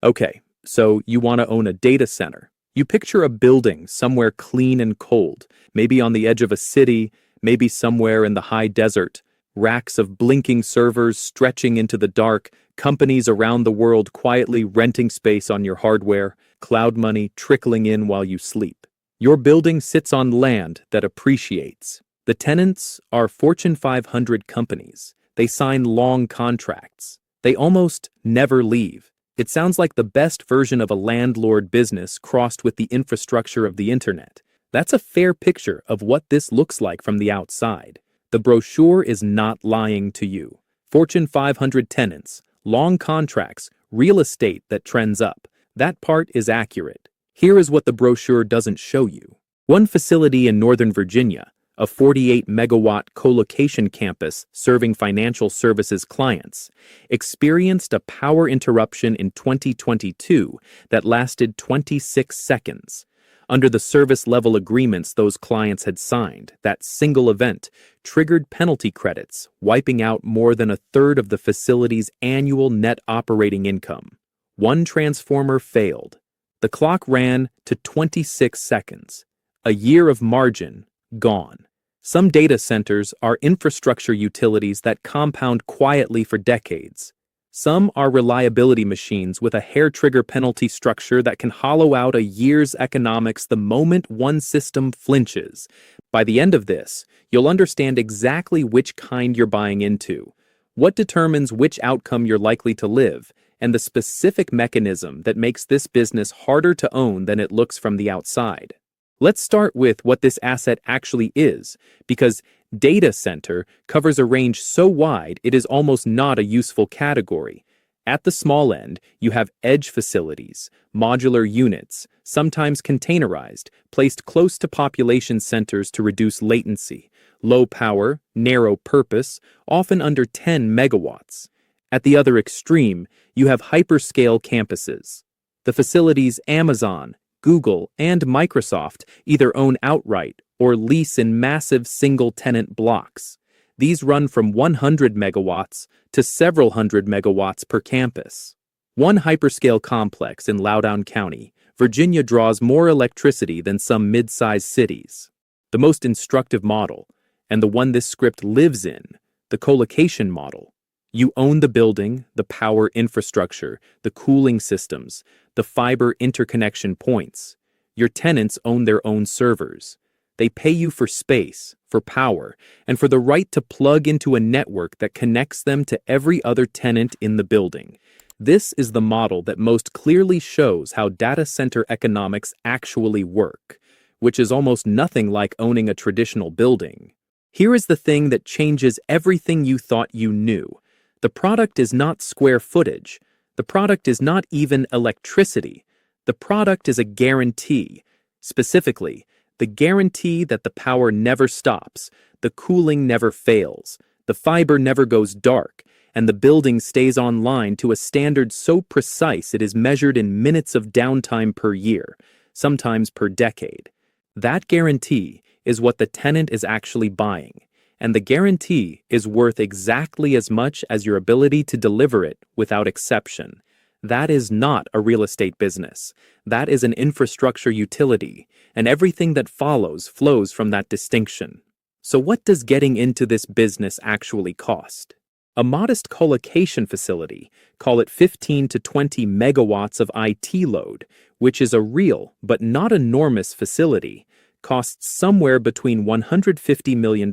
Okay, so you want to own a data center. You picture a building somewhere clean and cold, maybe on the edge of a city, maybe somewhere in the high desert. Racks of blinking servers stretching into the dark, companies around the world quietly renting space on your hardware, cloud money trickling in while you sleep. Your building sits on land that appreciates. The tenants are Fortune 500 companies. They sign long contracts. They almost never leave. It sounds like the best version of a landlord business crossed with the infrastructure of the internet. That's a fair picture of what this looks like from the outside. The brochure is not lying to you. Fortune 500 tenants, long contracts, real estate that trends up. That part is accurate. Here is what the brochure doesn't show you. One facility in Northern Virginia, a 48-megawatt colocation campus serving financial services clients, experienced a power interruption in 2022 that lasted 26 seconds. Under the service level agreements those clients had signed, that single event triggered penalty credits, wiping out more than a third of the facility's annual net operating income. One transformer failed. The clock ran to 26 seconds. A year of margin gone. Some data centers are infrastructure utilities that compound quietly for decades. Some are reliability machines with a hair-trigger penalty structure that can hollow out a year's economics the moment one system flinches. By the end of this, you'll understand exactly which kind you're buying into, what determines which outcome you're likely to live, and the specific mechanism that makes this business harder to own than it looks from the outside. Let's start with what this asset actually is, because data center covers a range so wide it is almost not a useful category. At the small end, you have edge facilities, modular units, sometimes containerized, placed close to population centers to reduce latency, low power, narrow purpose, often under 10 megawatts. At the other extreme, you have hyperscale campuses. The facilities Amazon, Google, and Microsoft either own outright or lease in massive single-tenant blocks. These run from 100 megawatts to several hundred megawatts per campus. One hyperscale complex in Loudoun County, Virginia, draws more electricity than some mid-sized cities. The most instructive model, and the one this script lives in, the colocation model. You own the building, the power infrastructure, the cooling systems, the fiber interconnection points. Your tenants own their own servers. They pay you for space, for power, and for the right to plug into a network that connects them to every other tenant in the building. This is the model that most clearly shows how data center economics actually work, which is almost nothing like owning a traditional building. Here is the thing that changes everything you thought you knew. The product is not square footage. The product is not even electricity. The product is a guarantee. Specifically, the guarantee that the power never stops, the cooling never fails, the fiber never goes dark, and the building stays online to a standard so precise it is measured in minutes of downtime per year, sometimes per decade. That guarantee is what the tenant is actually buying. And the guarantee is worth exactly as much as your ability to deliver it without exception. That is not a real estate business. That is an infrastructure utility, and everything that follows flows from that distinction. So what does getting into this business actually cost? A modest colocation facility, call it 15 to 20 megawatts of IT load, which is a real but not enormous facility, costs somewhere between $150 million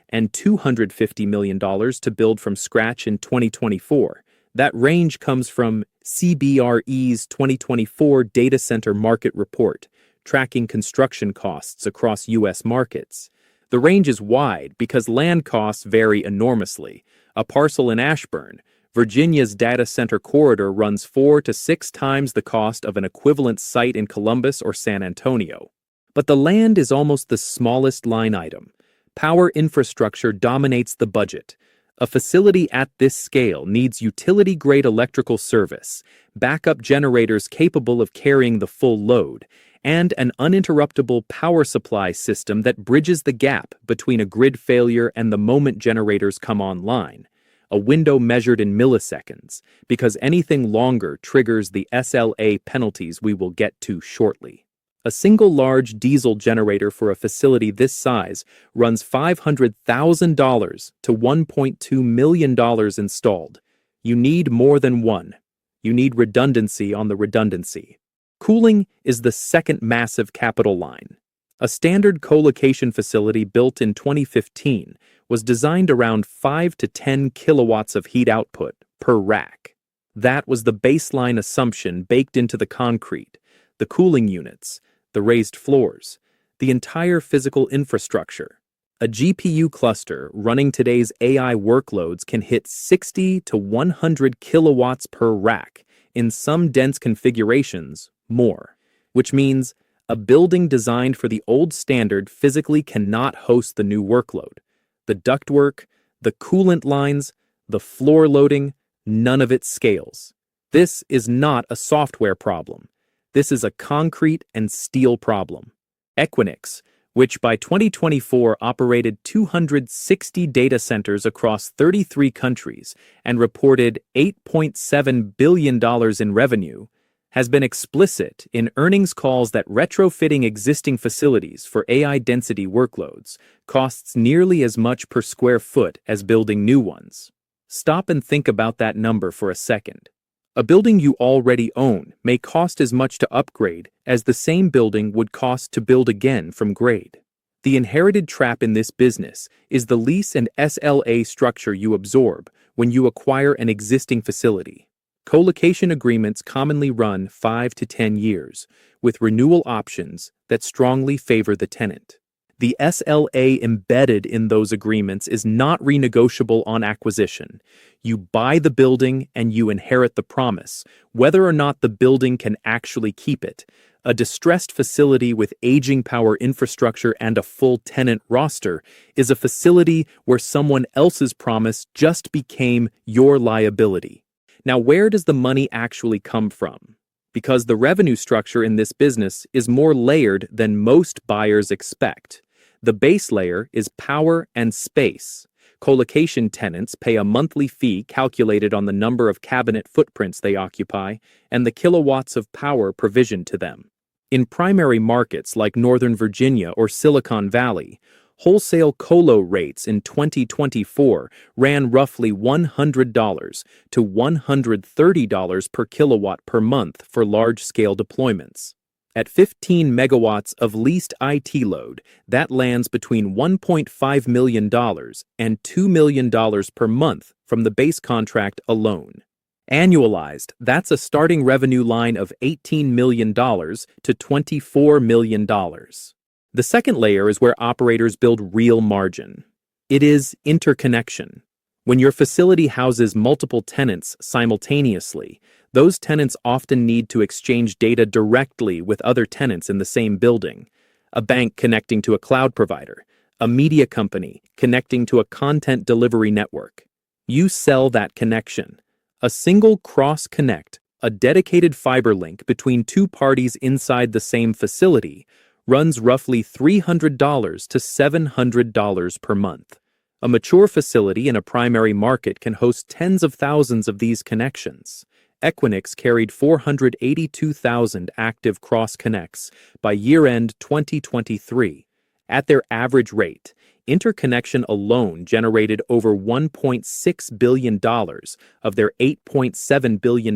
and $250 million to build from scratch in 2024. That range comes from CBRE's 2024 Data Center Market Report, tracking construction costs across U.S. markets. The range is wide because land costs vary enormously. A parcel in Ashburn, Virginia's data center corridor, runs 4 to 6 times the cost of an equivalent site in Columbus or San Antonio. But the land is almost the smallest line item. Power infrastructure dominates the budget. A facility at this scale needs utility-grade electrical service, backup generators capable of carrying the full load, and an uninterruptible power supply system that bridges the gap between a grid failure and the moment generators come online. a window measured in milliseconds, because anything longer triggers the SLA penalties we will get to shortly. A single large diesel generator for a facility this size runs $500,000 to $1.2 million installed. You need more than one. You need redundancy on the redundancy. Cooling is the second massive capital line. A standard colocation facility built in 2015 was designed around 5 to 10 kilowatts of heat output per rack. That was the baseline assumption baked into the concrete, the cooling units, the raised floors, the entire physical infrastructure. A GPU cluster running today's AI workloads can hit 60 to 100 kilowatts per rack, in some dense configurations, more, which means a building designed for the old standard physically cannot host the new workload. The ductwork, the coolant lines, the floor loading, none of it scales. This is not a software problem. This is a concrete and steel problem. Equinix, which by 2024 operated 260 data centers across 33 countries and reported $8.7 billion in revenue, has been explicit in earnings calls that retrofitting existing facilities for AI density workloads costs nearly as much per square foot as building new ones. Stop and think about that number for a second. A building you already own may cost as much to upgrade as the same building would cost to build again from grade. The inherited trap in this business is the lease and SLA structure you absorb when you acquire an existing facility. Colocation agreements commonly run 5 to 10 years, with renewal options that strongly favor the tenant. The SLA embedded in those agreements is not renegotiable on acquisition. You buy the building and you inherit the promise, whether or not the building can actually keep it. A distressed facility with aging power infrastructure and a full tenant roster is a facility where someone else's promise just became your liability. Now, where does the money actually come from? Because the revenue structure in this business is more layered than most buyers expect. The base layer is power and space. Colocation tenants pay a monthly fee calculated on the number of cabinet footprints they occupy and the kilowatts of power provisioned to them. In primary markets like Northern Virginia or Silicon Valley, wholesale colo rates in 2024 ran roughly $100 to $130 per kilowatt per month for large-scale deployments. At 15 megawatts of leased IT load, that lands between $1.5 million and $2 million per month from the base contract alone. Annualized, that's a starting revenue line of $18 million to $24 million. The second layer is where operators build real margin. It is interconnection. When your facility houses multiple tenants simultaneously, those tenants often need to exchange data directly with other tenants in the same building. A bank connecting to a cloud provider, a media company connecting to a content delivery network. You sell that connection. A single cross-connect, a dedicated fiber link between two parties inside the same facility, runs roughly $300 to $700 per month. A mature facility in a primary market can host tens of thousands of these connections. Equinix carried 482,000 active cross-connects by year-end 2023. At their average rate, interconnection alone generated over $1.6 billion of their $8.7 billion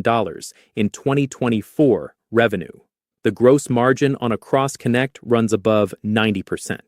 in 2024 revenue. The gross margin on a cross-connect runs above 90%.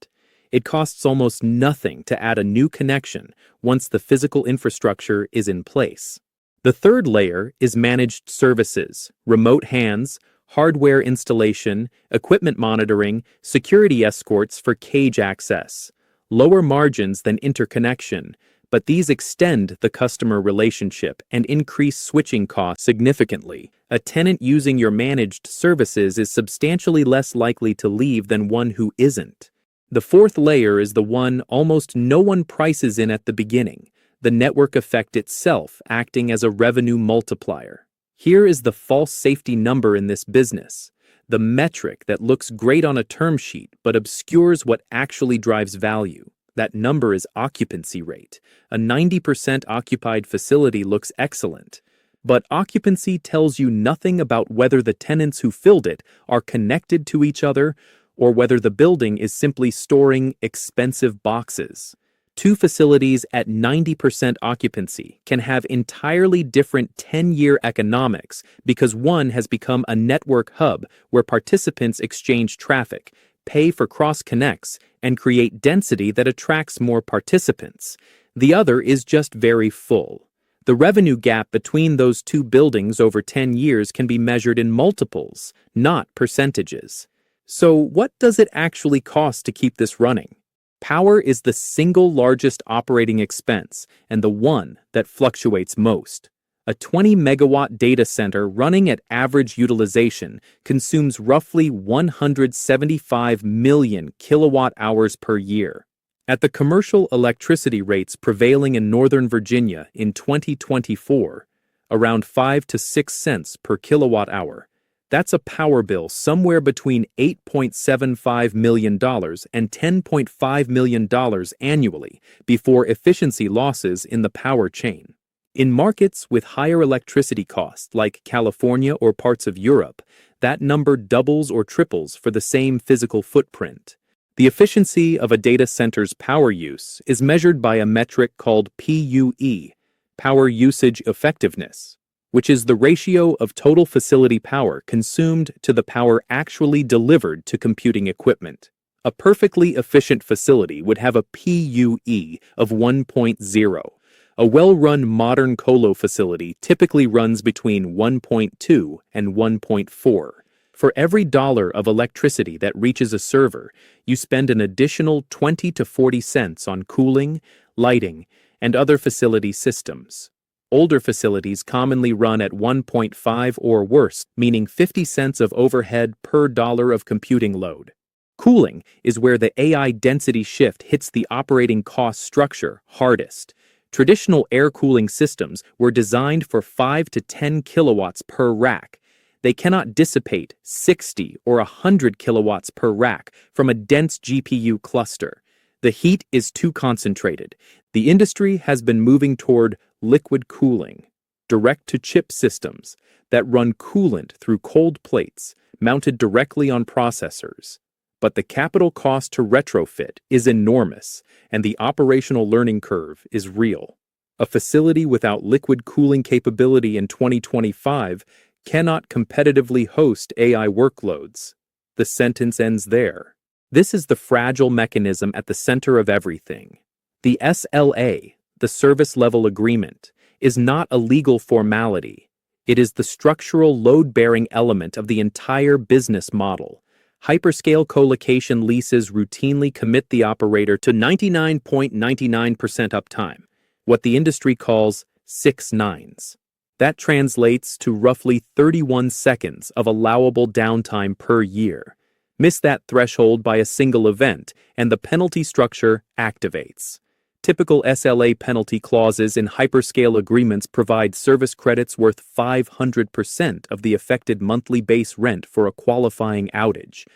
It costs almost nothing to add a new connection once the physical infrastructure is in place. The third layer is managed services, remote hands, hardware installation, equipment monitoring, security escorts for cage access. Lower margins than interconnection, but these extend the customer relationship and increase switching costs significantly. A tenant using your managed services is substantially less likely to leave than one who isn't. The fourth layer is the one almost no one prices in at the beginning, the network effect itself acting as a revenue multiplier. Here is the false safety number in this business, the metric that looks great on a term sheet but obscures what actually drives value, That number is occupancy rate. A 90% occupied facility looks excellent. But occupancy tells you nothing about whether the tenants who filled it are connected to each other or whether the building is simply storing expensive boxes. Two facilities at 90% occupancy can have entirely different 10-year economics because one has become a network hub where participants exchange traffic, pay for cross-connects, and create density that attracts more participants. The other is just very full. The revenue gap between those two buildings over 10 years can be measured in multiples, not percentages. So what does it actually cost to keep this running? Power is the single largest operating expense and the one that fluctuates most. A 20-megawatt data center running at average utilization consumes roughly 175 million kilowatt-hours per year. At the commercial electricity rates prevailing in Northern Virginia in 2024, around 5 to 6 cents per kilowatt-hour, that's a power bill somewhere between $8.75 million and $10.5 million annually before efficiency losses in the power chain. In markets with higher electricity costs like California or parts of Europe, that number doubles or triples for the same physical footprint. The efficiency of a data center's power use is measured by a metric called PUE, power usage effectiveness, which is the ratio of total facility power consumed to the power actually delivered to computing equipment. A perfectly efficient facility would have a PUE of 1.0. A well-run modern colo facility typically runs between 1.2 and 1.4. For every dollar of electricity that reaches a server, you spend an additional 20 to 40 cents on cooling, lighting, and other facility systems. Older facilities commonly run at 1.5 or worse, meaning 50 cents of overhead per dollar of computing load. Cooling is where the AI density shift hits the operating cost structure hardest. Traditional air cooling systems were designed for 5 to 10 kilowatts per rack. They cannot dissipate 60 or 100 kilowatts per rack from a dense GPU cluster. The heat is too concentrated. The industry has been moving toward liquid cooling, direct-to-chip systems that run coolant through cold plates mounted directly on processors. But the capital cost to retrofit is enormous, and the operational learning curve is real. A facility without liquid cooling capability in 2025 cannot competitively host AI workloads. The sentence ends there. This is the fragile mechanism at the center of everything. The SLA, the service level agreement, is not a legal formality. It is the structural load-bearing element of the entire business model. Hyperscale colocation leases routinely commit the operator to 99.99% uptime, what the industry calls 6 nines. That translates to roughly 31 seconds of allowable downtime per year. Miss that threshold by a single event, and the penalty structure activates. Typical SLA penalty clauses in hyperscale agreements provide service credits worth 500% of the affected monthly base rent for a qualifying outage.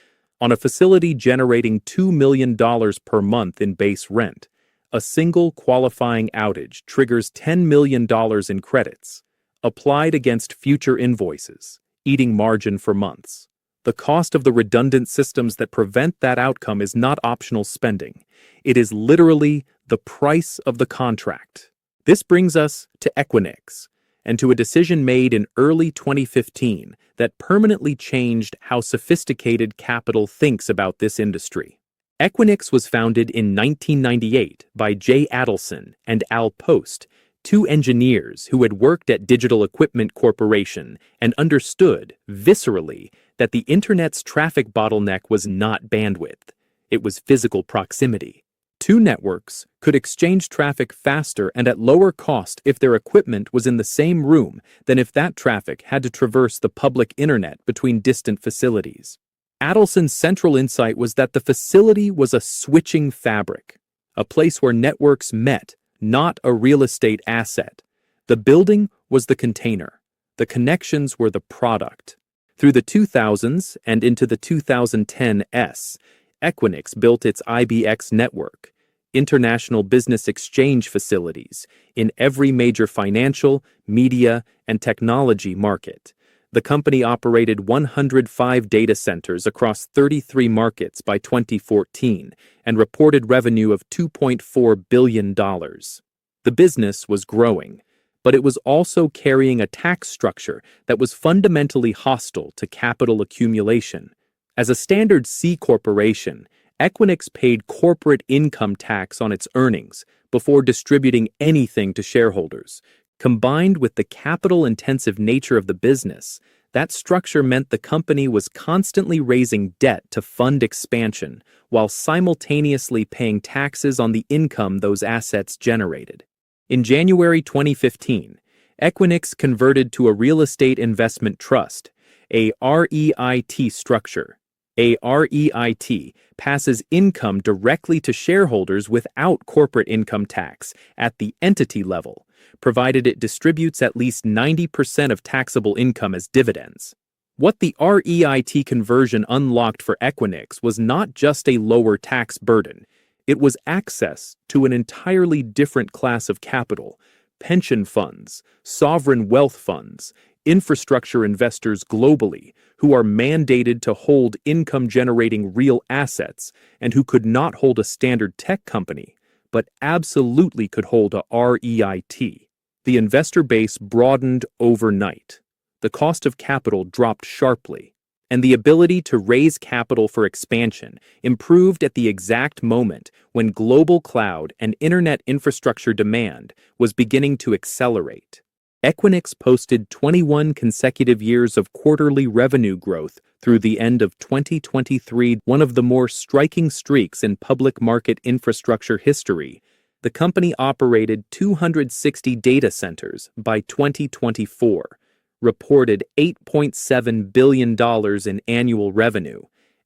On a facility generating $2 million per month in base rent, a single qualifying outage triggers $10 million in credits, applied against future invoices, eating margin for months. The cost of the redundant systems that prevent that outcome is not optional spending. It is literally the price of the contract. This brings us to Equinix, and to a decision made in early 2015 that permanently changed how sophisticated capital thinks about this industry. Equinix was founded in 1998 by Jay Adelson and Al Post, two engineers who had worked at Digital Equipment Corporation and understood, viscerally, that the internet's traffic bottleneck was not bandwidth. It was physical proximity. Two networks could exchange traffic faster and at lower cost if their equipment was in the same room than if that traffic had to traverse the public internet between distant facilities. Adelson's central insight was that the facility was a switching fabric, a place where networks met, not a real estate asset. The building was the container. The connections were the product. Through the 2000s and into the 2010s, Equinix built its IBX network. international business exchange facilities in every major financial, media, and technology market. The company operated 105 data centers across 33 markets by 2014 and reported revenue of $2.4 billion. The business was growing, but it was also carrying a tax structure that was fundamentally hostile to capital accumulation. As a standard C corporation, Equinix paid corporate income tax on its earnings before distributing anything to shareholders. Combined with the capital-intensive nature of the business, that structure meant the company was constantly raising debt to fund expansion while simultaneously paying taxes on the income those assets generated. In January 2015, Equinix converted to a real estate investment trust, a REIT structure. A REIT passes income directly to shareholders without corporate income tax at the entity level, provided it distributes at least 90% of taxable income as dividends. What the REIT conversion unlocked for Equinix was not just a lower tax burden, it was access to an entirely different class of capital: pension funds, sovereign wealth funds, infrastructure investors globally who are mandated to hold income-generating real assets and who could not hold a standard tech company, but absolutely could hold a REIT. The investor base broadened overnight. The cost of capital dropped sharply, and the ability to raise capital for expansion improved at the exact moment when global cloud and internet infrastructure demand was beginning to accelerate. Equinix posted 21 consecutive years of quarterly revenue growth through the end of 2023, one of the more striking streaks in public market infrastructure history. The company operated 260 data centers by 2024, reported $8.7 billion in annual revenue,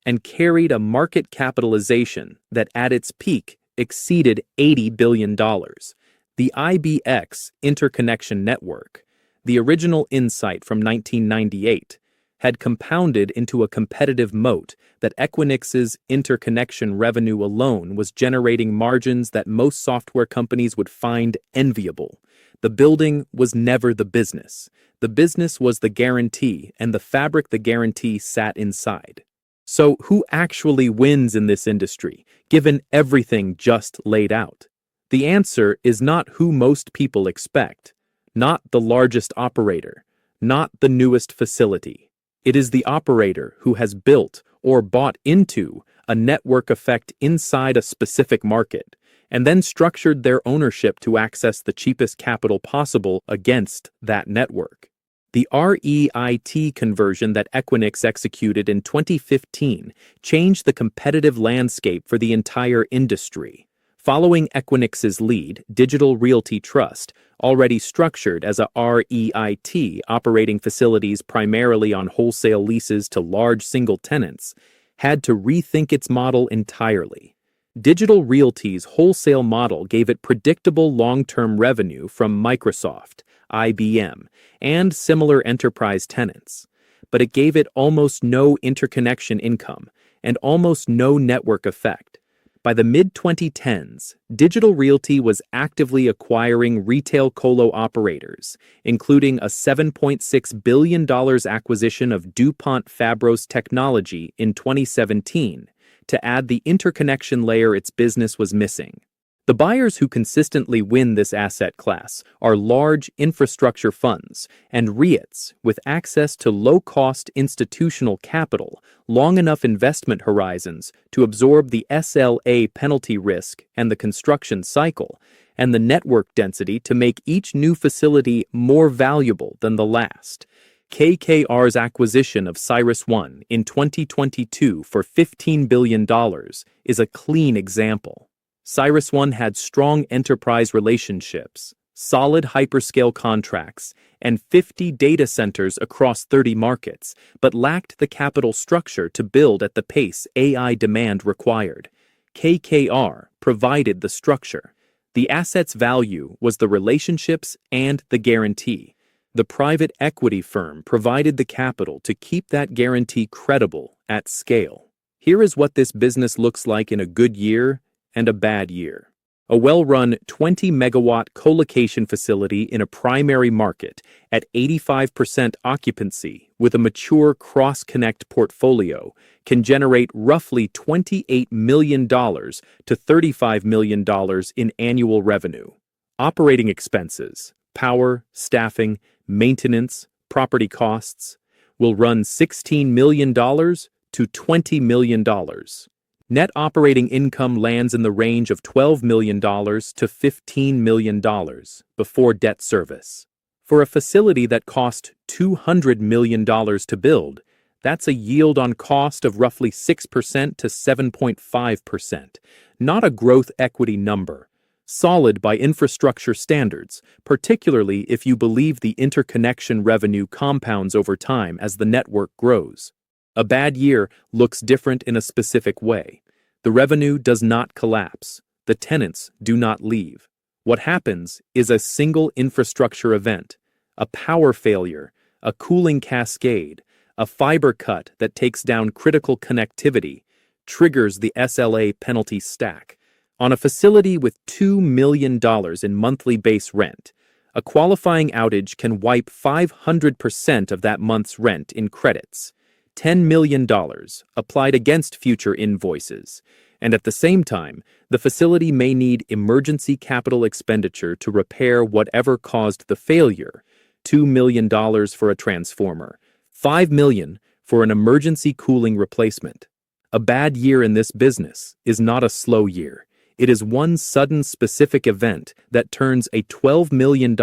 and carried a market capitalization that at its peak exceeded $80 billion. The IBX interconnection network, the original insight from 1998, had compounded into a competitive moat that Equinix's interconnection revenue alone was generating margins that most software companies would find enviable. The building was never the business. The business was the guarantee, and the fabric the guarantee sat inside. So who actually wins in this industry, given everything just laid out? The answer is not who most people expect, not the largest operator, not the newest facility. It is the operator who has built or bought into a network effect inside a specific market, and then structured their ownership to access the cheapest capital possible against that network. The REIT conversion that Equinix executed in 2015 changed the competitive landscape for the entire industry. Following Equinix's lead, Digital Realty Trust, already structured as a REIT operating facilities primarily on wholesale leases to large single tenants, had to rethink its model entirely. Digital Realty's wholesale model gave it predictable long-term revenue from Microsoft, IBM, and similar enterprise tenants, but it gave it almost no interconnection income and almost no network effect. By the mid-2010s, Digital Realty was actively acquiring retail colo operators, including a $7.6 billion acquisition of DuPont Fabros Technology in 2017, to add the interconnection layer its business was missing. The buyers who consistently win this asset class are large infrastructure funds and REITs with access to low-cost institutional capital, long enough investment horizons to absorb the SLA penalty risk and the construction cycle, and the network density to make each new facility more valuable than the last. KKR's acquisition of CyrusOne in 2022 for $15 billion is a clean example. CyrusOne had strong enterprise relationships, solid hyperscale contracts, and 50 data centers across 30 markets, but lacked the capital structure to build at the pace AI demand required. KKR provided the structure. The asset's value was the relationships and the guarantee. The private equity firm provided the capital to keep that guarantee credible at scale. Here is what this business looks like in a good year and a bad year. A well-run 20-megawatt colocation facility in a primary market at 85% occupancy with a mature cross-connect portfolio can generate roughly $28 million to $35 million in annual revenue. Operating expenses, power, staffing, maintenance, property costs will run $16 million to $20 million. Net operating income lands in the range of $12 million to $15 million before debt service. For a facility that cost $200 million to build, that's a yield on cost of roughly 6% to 7.5%, not a growth equity number. Solid by infrastructure standards, particularly if you believe the interconnection revenue compounds over time as the network grows. A bad year looks different in a specific way. The revenue does not collapse. The tenants do not leave. What happens is a single infrastructure event, a power failure, a cooling cascade, a fiber cut that takes down critical connectivity, triggers the SLA penalty stack. On a facility with $2 million in monthly base rent, a qualifying outage can wipe 500% of that month's rent in credits. $10 million applied against future invoices, and at the same time, the facility may need emergency capital expenditure to repair whatever caused the failure. $2 million for a transformer, $5 million for an emergency cooling replacement. A bad year in this business is not a slow year. It is one sudden specific event that turns a $12 million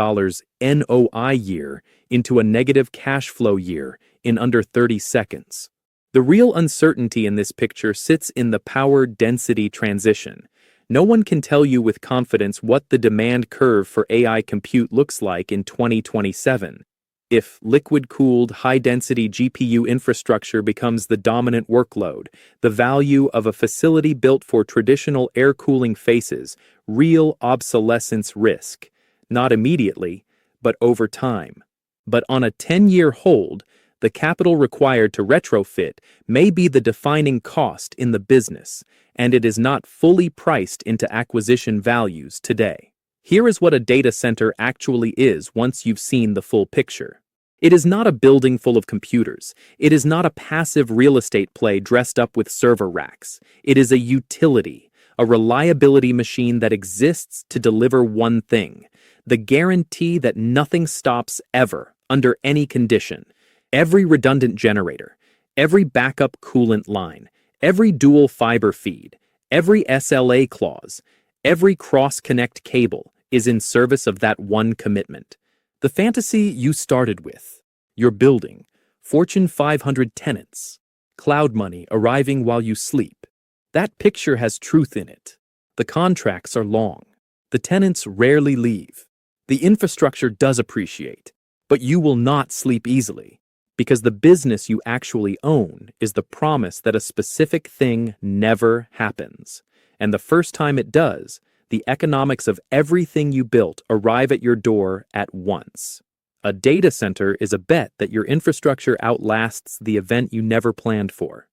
NOI year into a negative cash flow year in under 30 seconds. The real uncertainty in this picture sits in the power density transition. No one can tell you with confidence what the demand curve for AI compute looks like in 2027. If liquid-cooled, high-density GPU infrastructure becomes the dominant workload, the value of a facility built for traditional air cooling faces real obsolescence risk, not immediately, but over time. But on a 10-year hold, the capital required to retrofit may be the defining cost in the business, and it is not fully priced into acquisition values today. Here is what a data center actually is once you've seen the full picture. It is not a building full of computers. It is not a passive real estate play dressed up with server racks. It is a utility, a reliability machine that exists to deliver one thing: the guarantee that nothing stops ever, under any condition. Every redundant generator, every backup coolant line, every dual fiber feed, every SLA clause, every cross-connect cable is in service of that one commitment. The fantasy you started with, your building, Fortune 500 tenants, cloud money arriving while you sleep. That picture has truth in it. The contracts are long. The tenants rarely leave. The infrastructure does appreciate, but you will not sleep easily, because the business you actually own is the promise that a specific thing never happens. And the first time it does, the economics of everything you built arrive at your door at once. A data center is a bet that your infrastructure outlasts the event you never planned for.